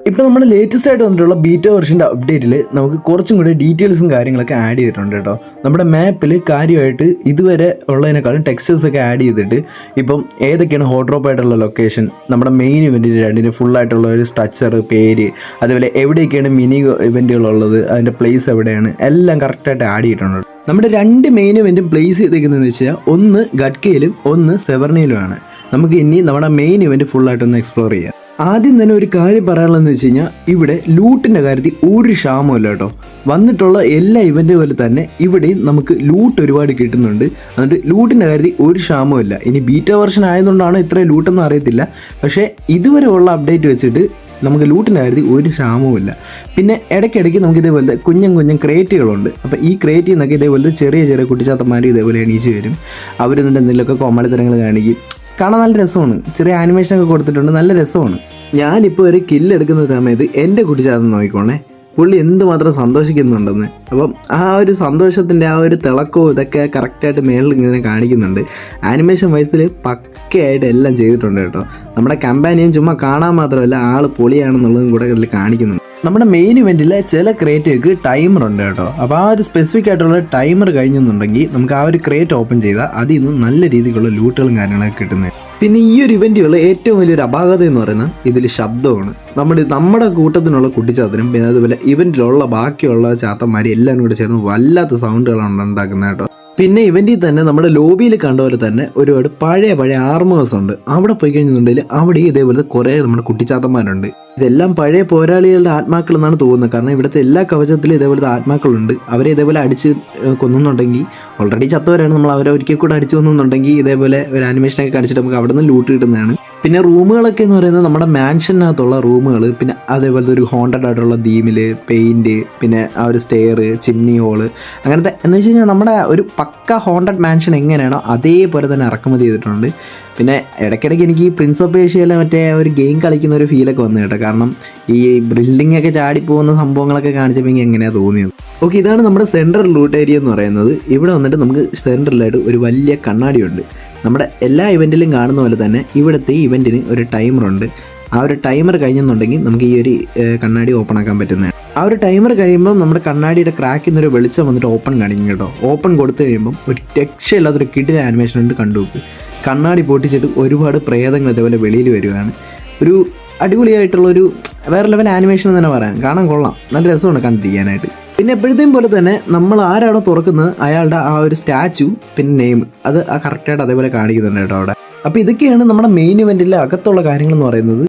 ഇപ്പോൾ നമ്മൾ ലേറ്റസ്റ്റ് ആയിട്ട് വന്നിട്ടുള്ള ബീറ്റ വെർഷൻ്റെ അപ്ഡേറ്റിൽ നമുക്ക് കുറച്ചും കൂടി ഡീറ്റെയിൽസും കാര്യങ്ങളൊക്കെ ആഡ് ചെയ്തിട്ടുണ്ട് കേട്ടോ. നമ്മുടെ മാപ്പിൽ കാര്യമായിട്ട് ഇതുവരെ ഉള്ളതിനേക്കാളും ടെക്സ്റ്റേഴ്സൊക്കെ ആഡ് ചെയ്തിട്ട് ഇപ്പം ഏതൊക്കെയാണ് ഹോട്ട് ഡ്രോപ്പ് ആയിട്ടുള്ള ലൊക്കേഷൻ, നമ്മുടെ മെയിൻ ഇവൻറ്റിന് രണ്ടിന് ഫുള്ളായിട്ടുള്ള ഒരു സ്ട്രക്ചർ, പേര്, അതുപോലെ എവിടെയൊക്കെയാണ് മിനി ഇവൻറ്റുകളുള്ളത്, അതിൻ്റെ പ്ലേസ് എവിടെയാണ്, എല്ലാം കറക്റ്റായിട്ട് ആഡ് ചെയ്തിട്ടുണ്ട്. നമ്മുടെ രണ്ട് മെയിൻ ഇവൻറ്റും പ്ലേസ് ചെയ്തേക്കുന്നതെന്ന് വെച്ചാൽ ഒന്ന് ഗഡ്കയിലും ഒന്ന് സെവർണിയിലുമാണ്. നമുക്ക് ഇനി നമ്മുടെ മെയിൻ ഇവൻറ്റ് ഫുള്ളായിട്ടൊന്ന് എക്സ്പ്ലോർ ചെയ്യാം. ആദ്യം തന്നെ ഒരു കാര്യം പറയാനുള്ളതെന്ന് വെച്ച് കഴിഞ്ഞാൽ ഇവിടെ ലൂട്ടിൻ്റെ കാര്യത്തിൽ ഒരു ക്ഷാമമില്ല കേട്ടോ. വന്നിട്ടുള്ള എല്ലാ ഇവൻ്റ് പോലെ തന്നെ ഇവിടെയും നമുക്ക് ലൂട്ട് ഒരുപാട് കിട്ടുന്നുണ്ട്. എന്നിട്ട് ലൂട്ടിൻ്റെ കാര്യത്തിൽ ഒരു ക്ഷാമമില്ല. ഇനി ബീറ്റ വെർഷൻ ആയതുകൊണ്ടാണ് ഇത്രയും ലൂട്ടെന്ന് അറിയത്തില്ല. പക്ഷേ ഇതുവരെ ഉള്ള അപ്ഡേറ്റ് വെച്ചിട്ട് നമുക്ക് ലൂട്ടിൻ്റെ കാര്യത്തിൽ ഒരു ക്ഷാമവുമില്ല. പിന്നെ ഇടയ്ക്കിടയ്ക്ക് നമുക്ക് ഇതേപോലത്തെ കുഞ്ഞം ക്രേറ്റുകളുണ്ട്. അപ്പോൾ ഈ ക്രേറ്റിൽ നിന്നൊക്കെ ഇതേപോലത്തെ ചെറിയ കുട്ടിച്ചാത്തന്മാർ ഇതേപോലെ എണീച്ച് വരും. അവരെന്നിട്ട് എന്തെങ്കിലുമൊക്കെ കോമാളിത്തരങ്ങൾ കാണിക്കും. കാണാൻ നല്ല രസമാണ്. ചെറിയ ആനിമേഷനൊക്കെ കൊടുത്തിട്ടുണ്ട്, നല്ല രസമാണ്. ഞാനിപ്പോൾ ഒരു കില്ലെടുക്കുന്ന സമയത്ത് എൻ്റെ കുട്ടിച്ചാത്തൻ നോക്കിക്കോണേ, പുള്ളി എന്തുമാത്രം സന്തോഷിക്കുന്നുണ്ടെന്ന്. അപ്പം ആ ഒരു സന്തോഷത്തിൻ്റെ ആ ഒരു തിളക്കവും ഇതൊക്കെ കറക്റ്റായിട്ട് മേളിൽ ഇങ്ങനെ കാണിക്കുന്നുണ്ട്. ആനിമേഷൻ വയസ്സിൽ പക്കയായിട്ട് എല്ലാം ചെയ്തിട്ടുണ്ട് കേട്ടോ. നമ്മുടെ കമ്പാനിയൻ ചുമ്മാ കാണാൻ മാത്രമല്ല, ആൾ പൊളിയാണെന്നുള്ളതും കൂടെ ഇതിൽ കാണിക്കുന്നുണ്ട്. നമ്മുടെ മെയിൻ ഇവൻറ്റിലെ ചില ക്രേറ്റുകൾക്ക് ടൈമർ ഉണ്ട് കേട്ടോ. അപ്പോൾ ആ ഒരു സ്പെസിഫിക് ആയിട്ടുള്ള ടൈമർ കഴിഞ്ഞെന്നുണ്ടെങ്കിൽ നമുക്ക് ആ ഒരു ക്രേറ്റ് ഓപ്പൺ ചെയ്താൽ അതിൽ നിന്ന് നല്ല രീതിക്കുള്ള ലൂട്ടുകളും കാര്യങ്ങളൊക്കെ കിട്ടുന്നത്. പിന്നെ ഈ ഒരു ഇവൻറ്റുകൾ ഏറ്റവും വലിയൊരു അപാകത എന്ന് പറയുന്നത് ഇതിൽ ശബ്ദമാണ്. നമ്മുടെ കൂട്ടത്തിനുള്ള കുട്ടിച്ചാത്തനും പിന്നെ അതുപോലെ ഇവൻറ്റിലുള്ള ബാക്കിയുള്ള ചാത്തന്മാരും എല്ലാം കൂടെ ചേർന്ന് വല്ലാത്ത സൗണ്ടുകളാണ് ഉണ്ടാക്കുന്നത് കേട്ടോ. പിന്നെ ഇവൻറ്റിൽ തന്നെ നമ്മുടെ ലോബിയിൽ കണ്ട പോലെ തന്നെ ഒരുപാട് പഴയ ആർമേഴ്സ് ഉണ്ട്. അവിടെ പോയി കഴിഞ്ഞിട്ടുണ്ടെങ്കിൽ അവിടെ ഇതേപോലത്തെ കുറേ നമ്മുടെ കുട്ടിച്ചാത്തന്മാരുണ്ട്. ഇതെല്ലാം പഴയ പോരാളികളുടെ ആത്മാക്കൾ എന്നാണ് തോന്നുന്നത്. കാരണം ഇവിടുത്തെ എല്ലാ കവചത്തിലും ഇതേപോലത്തെ ആത്മാക്കളുണ്ട്. അവരെ ഇതേപോലെ അടിച്ച് കൊന്നുന്നുണ്ടെങ്കിൽ ഓൾറെഡി ചത്തവരാണ്, നമ്മൾ അവരെ ഒരിക്കൽ കൂടെ അടിച്ചു കൊന്നുന്നുണ്ടെങ്കിൽ ഇതേപോലെ ഒരു ആനിമേഷനൊക്കെ കാണിച്ചിട്ട് നമുക്ക് അവിടെ നിന്ന് ലൂട്ട് കിട്ടുന്നതാണ്. പിന്നെ റൂമുകളൊക്കെ എന്ന് പറയുന്നത് നമ്മുടെ മാൻഷനകത്തുള്ള റൂമുകൾ, പിന്നെ അതേപോലത്തെ ഒരു ഹോണ്ടഡ് ആയിട്ടുള്ള തീമിൽ പെയിൻറ്റ്, പിന്നെ ആ ഒരു സ്റ്റെയർ, ചിമ്നി ഹോള്, അങ്ങനത്തെ എന്ന് വെച്ച് കഴിഞ്ഞാൽ നമ്മുടെ ഒരു പക്ക ഹോണ്ടഡ് മാൻഷൻ എങ്ങനെയാണോ അതേപോലെ തന്നെ ഇറക്കുമതി ചെയ്തിട്ടുണ്ട്. പിന്നെ ഇടയ്ക്കിടയ്ക്ക് എനിക്ക് ഈ പ്രിൻസ് ഓഫ് ഏഷ്യയിലെ മറ്റേ ഒരു ഗെയിം കളിക്കുന്ന ഒരു ഫീലൊക്കെ വന്നു കേട്ടോ. കാരണം ഈ ബിൽഡിംഗ് ഒക്കെ ചാടിപ്പോകുന്ന സംഭവങ്ങളൊക്കെ കാണിച്ചപ്പോൾ എനിക്ക് എങ്ങനെയാണ് തോന്നിയത്. ഓക്കെ, ഇതാണ് നമ്മുടെ സെൻട്രൽ ലൂട്ട് ഏരിയ എന്ന് പറയുന്നത്. ഇവിടെ വന്നിട്ട് നമുക്ക് സെൻട്രലായിട്ട് ഒരു വലിയ കണ്ണാടിയുണ്ട്. നമ്മുടെ എല്ലാ ഇവൻറ്റിലും കാണുന്ന പോലെ തന്നെ ഇവിടുത്തെ ഇവൻറ്റിന് ഒരു ടൈമറുണ്ട്. ആ ഒരു ടൈമർ കഴിഞ്ഞെന്നുണ്ടെങ്കിൽ നമുക്ക് ഈ ഒരു കണ്ണാടി ഓപ്പൺ ആക്കാൻ പറ്റുന്നതാണ്. ആ ഒരു ടൈമർ കഴിയുമ്പോൾ നമ്മുടെ കണ്ണാടിയുടെ ക്രാക്കിൽ നിന്നൊരു വെളിച്ചം വന്നിട്ട് ഓപ്പൺ കാണിക്കും കേട്ടോ. ഓപ്പൺ കൊടുത്തു കഴിയുമ്പം ഒരു രക്ഷയില്ലാത്തൊരു കിടിലൻ ആനിമേഷൻ ഉണ്ട്. കണ്ടുപോക്ക് കണ്ണാടി പൊട്ടിച്ചിട്ട് ഒരുപാട് പ്രേതങ്ങൾ ഇതേപോലെ വെളിയിൽ വരുവാണ്. ഒരു അടിപൊളിയായിട്ടുള്ളൊരു വേറെ ലെവൽ ആനിമേഷൻ തന്നെ പറയാം. കാണാൻ കൊള്ളാം, നല്ല രസമാണ് കണ്ടിരിക്കാനായിട്ട്. പിന്നെ എപ്പോഴത്തെയും പോലെ തന്നെ നമ്മൾ ആരാണോ തുറക്കുന്നത് അയാളുടെ ആ ഒരു സ്റ്റാച്ചു പിന്നെ നെയിം അത് ആ കറക്റ്റായിട്ട് അതേപോലെ കാണിക്കുന്നുണ്ട് കേട്ടോ അവിടെ. അപ്പോൾ ഇതൊക്കെയാണ് നമ്മുടെ മെയിൻ ഇവൻറ്റിലെ അകത്തുള്ള കാര്യങ്ങളെന്ന് പറയുന്നത്.